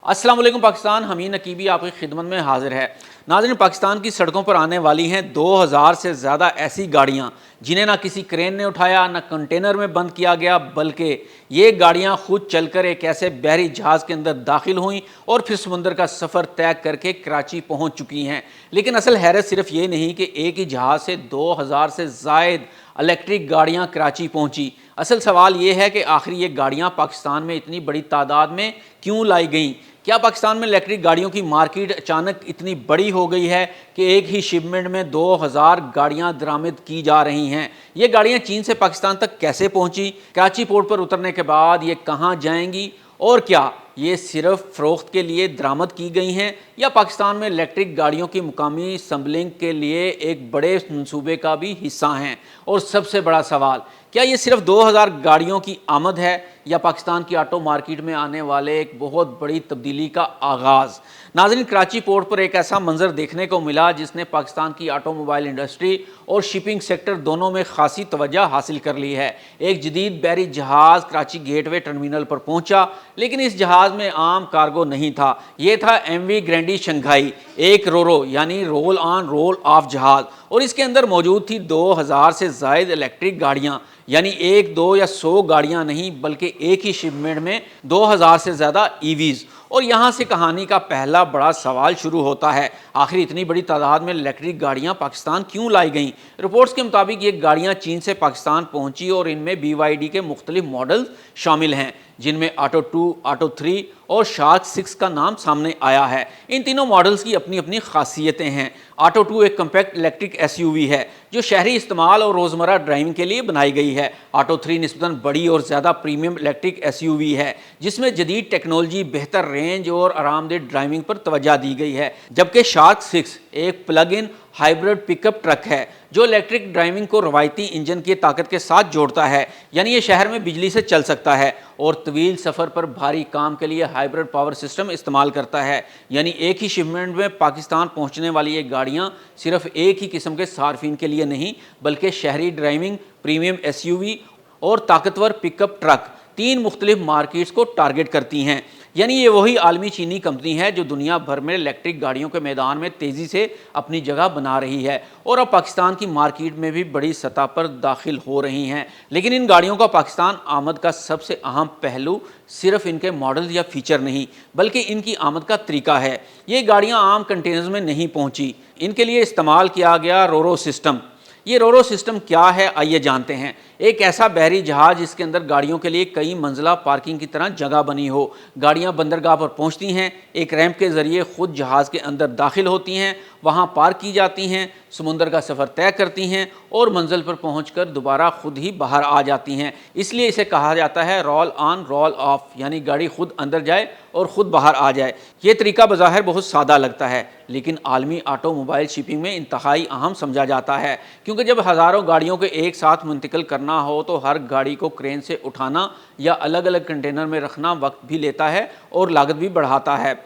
अस्सलाम वालेकुम पाकिस्तान, हमीद नकीबी आपकी खिदमत में हाजिर है। नाज़रीन, पाकिस्तान की सड़कों पर आने वाली हैं 2000 से ज़्यादा ऐसी गाड़ियाँ जिन्हें ना किसी क्रेन ने उठाया, ना कंटेनर में बंद किया गया, बल्कि ये गाड़ियाँ खुद चलकर एक ऐसे बहरी जहाज़ के अंदर दाखिल हुई और फिर समुंदर का सफ़र तय करके कराची पहुँच चुकी हैं। लेकिन असल हैरत सिर्फ ये नहीं कि एक ही जहाज़ से 2000 से ज़ायद इलेक्ट्रिक गाड़ियाँ कराची पहुँची। असल सवाल ये है कि आखिर ये गाड़ियाँ पाकिस्तान में इतनी बड़ी तादाद में क्यों लाई गईं? क्या पाकिस्तान में इलेक्ट्रिक गाड़ियों की मार्केट अचानक इतनी बड़ी हो गई है कि एक ही शिपमेंट में 2000 गाड़ियां दरामद की जा रही हैं? ये गाड़ियां चीन से पाकिस्तान तक कैसे पहुंची? कराची पोर्ट पर उतरने के बाद ये कहां जाएंगी? और क्या ये सिर्फ फ़रोख्त के लिए दरामद की गई हैं या पाकिस्तान में इलेक्ट्रिक गाड़ियों की मुकामी असम्बलिंग के लिए एक बड़े मंसूबे का भी हिस्सा हैं? और सबसे बड़ा सवाल, क्या ये सिर्फ 2000 गाड़ियों की आमद है या पाकिस्तान की ऑटो मार्केट में आने वाले एक बहुत बड़ी तब्दीली का आगाज़? नाज़रीन, कराची पोर्ट पर एक ऐसा मंजर देखने को मिला जिसने पाकिस्तान की ऑटोमोबाइल इंडस्ट्री और शिपिंग सेक्टर दोनों में खासी तवज्जो हासिल कर ली है। एक जदीद बहरी जहाज़ कराची गेटवे टर्मिनल पर पहुंचा, लेकिन इस जहाज़ में आम कार्गो नहीं था। ये था एमवी ग्रैंडी शंघाई, एक रोरो यानी रोल ऑन रोल ऑफ जहाज़, और इसके अंदर मौजूद थी 2000 से ज़ायद इलेक्ट्रिक गाड़ियाँ, यानी एक, दो या 100 गाड़ियाँ नहीं, बल्कि एक ही शिपमेंट में 2000 से ज़्यादा ईवीज़। और यहाँ से कहानी का पहला बड़ा सवाल शुरू होता है, आखिर इतनी बड़ी तादाद में इलेक्ट्रिक गाड़ियाँ पाकिस्तान क्यों लाई गईं? रिपोर्ट्स के मुताबिक ये गाड़ियाँ चीन से पाकिस्तान पहुँची और इनमें BYD के मुख्तलिफ मॉडल शामिल हैं, जिनमें ऑटो 2, ऑटो 3 और शार्क 6 का नाम सामने आया है। इन तीनों मॉडल्स की अपनी अपनी खासियतें हैं। ऑटो 2 एक कम्पैक्ट इलेक्ट्रिक SUV है जो शहरी इस्तेमाल और रोज़मर्रा ड्राइविंग के लिए बनाई गई है। ऑटो 3 निस्बतन बड़ी और ज़्यादा प्रीमियम इलेक्ट्रिक SUV है जिसमें जदीद टेक्नोलॉजी, बेहतर रेंज और आरामदेह ड्राइविंग पर तवज्जो दी गई है। जबकि शार्क 6 एक plug in hybrid pickup truck है जो इलेक्ट्रिक ड्राइविंग को रवायती इंजन की ताकत के साथ जोड़ता है, यानी ये शहर में बिजली से चल सकता है और तवील सफ़र पर भारी काम के लिए हाइब्रिड पावर सिस्टम इस्तेमाल करता है। यानी एक ही शिपमेंट में पाकिस्तान पहुंचने वाली ये गाड़ियां सिर्फ एक ही किस्म के सार्फिन के लिए नहीं, बल्कि शहरी ड्राइविंग, प्रीमियम SUV और ताकतवर पिकअप ट्रक, 3 मुख्तलिफ मार्केट्स को टारगेट करती हैं। यानी ये वही आलमी चीनी कंपनी है जो दुनिया भर में इलेक्ट्रिक गाड़ियों के मैदान में तेज़ी से अपनी जगह बना रही है और अब पाकिस्तान की मार्केट में भी बड़ी सतह पर दाखिल हो रही हैं। लेकिन इन गाड़ियों का पाकिस्तान आमद का सबसे अहम पहलू सिर्फ इनके मॉडल या फीचर नहीं, बल्कि इनकी आमद का तरीका है। ये गाड़ियाँ आम कंटेनर्स में नहीं पहुँची, इनके लिए इस्तेमाल किया गया रोरो सिस्टम। ये रोरो सिस्टम क्या है, आइए जानते हैं। एक ऐसा बहरी जहाज जिसके अंदर गाड़ियों के लिए कई मंजिला पार्किंग की तरह जगह बनी हो। गाड़ियां बंदरगाह पर पहुंचती हैं, एक रैंप के ज़रिए खुद जहाज़ के अंदर दाखिल होती हैं, वहां पार्क की जाती हैं, समुंदर का सफ़र तय करती हैं और मंजिल पर पहुंचकर दोबारा खुद ही बाहर आ जाती हैं। इसलिए इसे कहा जाता है रोल ऑन रोल ऑफ, यानी गाड़ी खुद अंदर जाए और ख़ुद बाहर आ जाए। ये तरीका बज़ाहिर बहुत सादा लगता है, लेकिन आलमी ऑटोमोबाइल शिपिंग में इंतहाई अहम समझा जाता है, क्योंकि जब हज़ारों गाड़ियों के एक साथ मुंतकिल करना हो तो हर गाड़ी को क्रेन से उठाना या अलग अलग कंटेनर में रखना वक्त भी लेता है और लागत भी बढ़ाता है।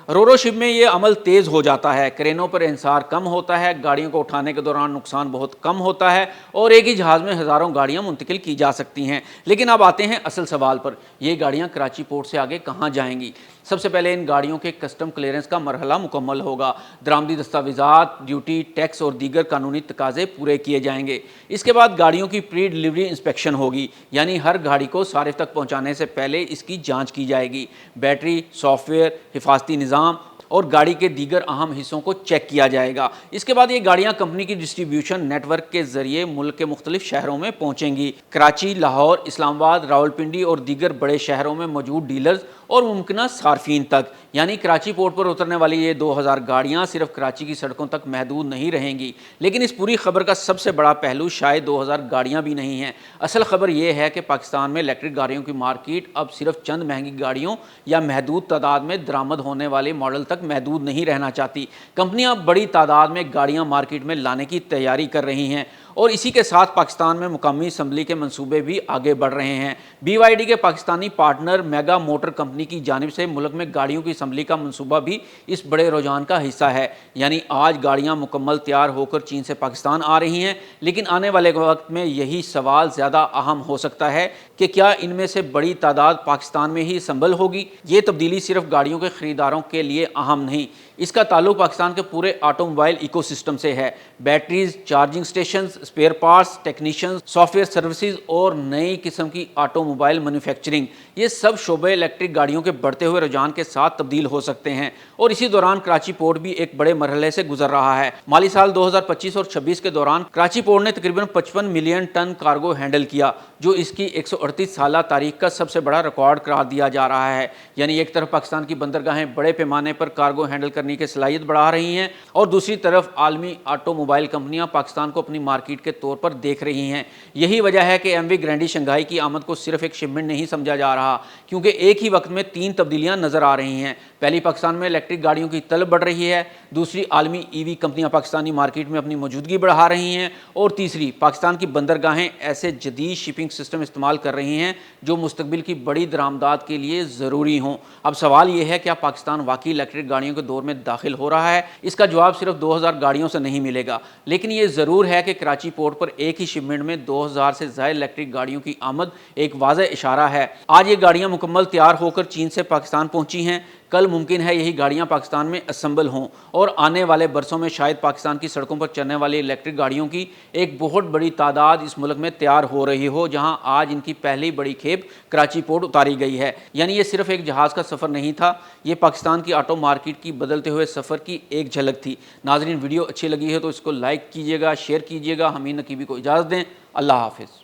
रोरो शिप में ये अमल तेज़ हो जाता है, क्रेनों पर इंसार कम होता है, गाड़ियों को उठाने के दौरान नुकसान बहुत कम होता है और एक ही जहाज़ में हज़ारों गाड़ियाँ मुंतकिल की जा सकती हैं। लेकिन अब आते हैं असल सवाल पर, ये गाड़ियाँ कराची पोर्ट से आगे कहाँ जाएंगी? सबसे पहले इन गाड़ियों के कस्टम क्लियरेंस का मरहला मुकम्मल होगा। दरामदी दस्तावेज़ात, ड्यूटी, टैक्स और दीगर कानूनी तकाज़े पूरे किए जाएंगे। इसके बाद गाड़ियों की प्री डिलीवरी इंस्पेक्शन होगी, यानी हर गाड़ी को सारिफ तक पहुँचाने से पहले इसकी जाँच की जाएगी। बैटरी, सॉफ्टवेयर, हिफाजती निज़ाम और गाड़ी के दीगर अहम हिस्सों को चेक किया जाएगा। इसके बाद ये गाड़ियाँ कंपनी की डिस्ट्रीब्यूशन नेटवर्क के जरिए मुल्क के मुख्तलिफ शहरों में पहुँचेंगी। कराची, लाहौर, इस्लामाबाद, रावलपिंडी और दीगर बड़े शहरों में मौजूद डीलर्स और मुमकिन सार्फिन तक। यानी कराची पोर्ट पर उतरने वाली ये 2000 गाड़ियाँ सिर्फ कराची की सड़कों तक महदूद नहीं रहेंगी। लेकिन इस पूरी खबर का सबसे बड़ा पहलू शायद 2000 गाड़ियाँ भी नहीं हैं। असल खबर ये है कि पाकिस्तान में इलेक्ट्रिक गाड़ियों की मार्केट अब सिर्फ चंद महंगी गाड़ियों या महदूद तादाद में दरामद होने वाले मॉडल तक महदूद नहीं रहना चाहती। कंपनियां बड़ी तादाद में गाड़ियां मार्केट में लाने की तैयारी कर रही हैं اور اسی کے ساتھ پاکستان میں مقامی اسمبلی کے منصوبے بھی آگے بڑھ رہے ہیں۔ BYD کے Pakistani partner mega motor company کی جانب سے ملک میں گاڑیوں کی اسمبلی کا منصوبہ بھی اس بڑے رجحان کا حصہ ہے، یعنی آج گاڑیاں مکمل تیار ہو کر چین سے پاکستان آ رہی ہیں، لیکن آنے والے وقت میں یہی سوال زیادہ اہم ہو سکتا ہے کہ کیا ان میں سے بڑی تعداد پاکستان میں ہی اسمبل ہوگی؟ یہ تبدیلی صرف گاڑیوں کے خریداروں کے لیے اہم نہیں، اس کا تعلق پاکستان کے پورے آٹو موبائل ایکو سسٹم سے ہے۔ Batteries, charging stations, spare parts, technicians, software services اور نئی قسم کی آٹو موبائل مینوفیکچرنگ، یہ سب شعبے الیکٹرک گاڑیوں کے بڑھتے ہوئے رجحان کے ساتھ تبدیل ہو سکتے ہیں، اور اسی دوران کراچی پورٹ بھی ایک بڑے مرحلے سے گزر رہا ہے۔ مالی سال 2025 اور 26 کے دوران کراچی پورٹ نے تقریباً 55 ملین ٹن کارگو ہینڈل کیا، جو اس کی 138 سالہ تاریخ کا سب سے بڑا ریکارڈ قرار دیا جا رہا ہے۔ یعنی ایک طرف پاکستان کی بندرگاہیں بڑے پیمانے پر کارگو ہینڈل کرنے کی صلاحیت بڑھا رہی ہیں، اور دوسری طرف عالمی آٹو موبائل کمپنیاں پاکستان کو اپنی مارکیٹ کے طور پر دیکھ رہی ہیں۔ یہی وجہ ہے کہ ایم وی گرینڈی شنگھائی کی آمد کو صرف ایک شپمنٹ نہیں سمجھا جا رہا، کیونکہ ایک ہی وقت میں 3 تبدیلیاں نظر آ رہی ہیں۔ پہلی، پاکستان میں الیکٹرک گاڑیوں کی طلب بڑھ رہی ہے، دوسری، عالمی EV کمپنیاں پاکستانی مارکیٹ میں اپنی موجودگی بڑھا رہی ہیں، اور تیسری، پاکستان کی بندرگاہیں ایسے جدید شپنگ سسٹم استعمال کر رہی ہیں جو مستقبل کی بڑی درآمدات کے لیے ضروری ہوں۔ اب سوال یہ ہے، کیا پاکستان واقعی الیکٹرک گاڑیوں کے دور میں داخل ہو رہا ہے؟ اس کا جواب صرف 2000 گاڑیوں سے نہیں ملے گا، لیکن یہ ضرور ہے کہ کراچی پورٹ پر ایک ہی شپمنٹ میں 2000 سے زائد الیکٹرک گاڑیوں کی آمد ایک واضح اشارہ ہے۔ آج یہ گاڑیاں مکمل تیار ہو کر چین سے پاکستان پہنچی ہیں، کل ممکن ہے یہی گاڑیاں پاکستان میں اسمبل ہوں، اور آنے والے برسوں میں شاید پاکستان کی سڑکوں پر چلنے والی الیکٹرک گاڑیوں کی ایک بہت بڑی تعداد اس ملک میں تیار ہو رہی ہو، جہاں آج ان کی پہلی بڑی کھیپ کراچی پورٹ اتاری گئی ہے۔ یعنی یہ صرف ایک جہاز کا سفر نہیں تھا، یہ پاکستان کی آٹو مارکیٹ کی بدلتے ہوئے سفر کی ایک جھلک تھی۔ ناظرین، ویڈیو اچھی لگی ہے تو اس کو لائک کیجیے گا، شیئر کیجیے گا۔ ہمیں نقیبی کو اجازت دیں۔ اللہ حافظ۔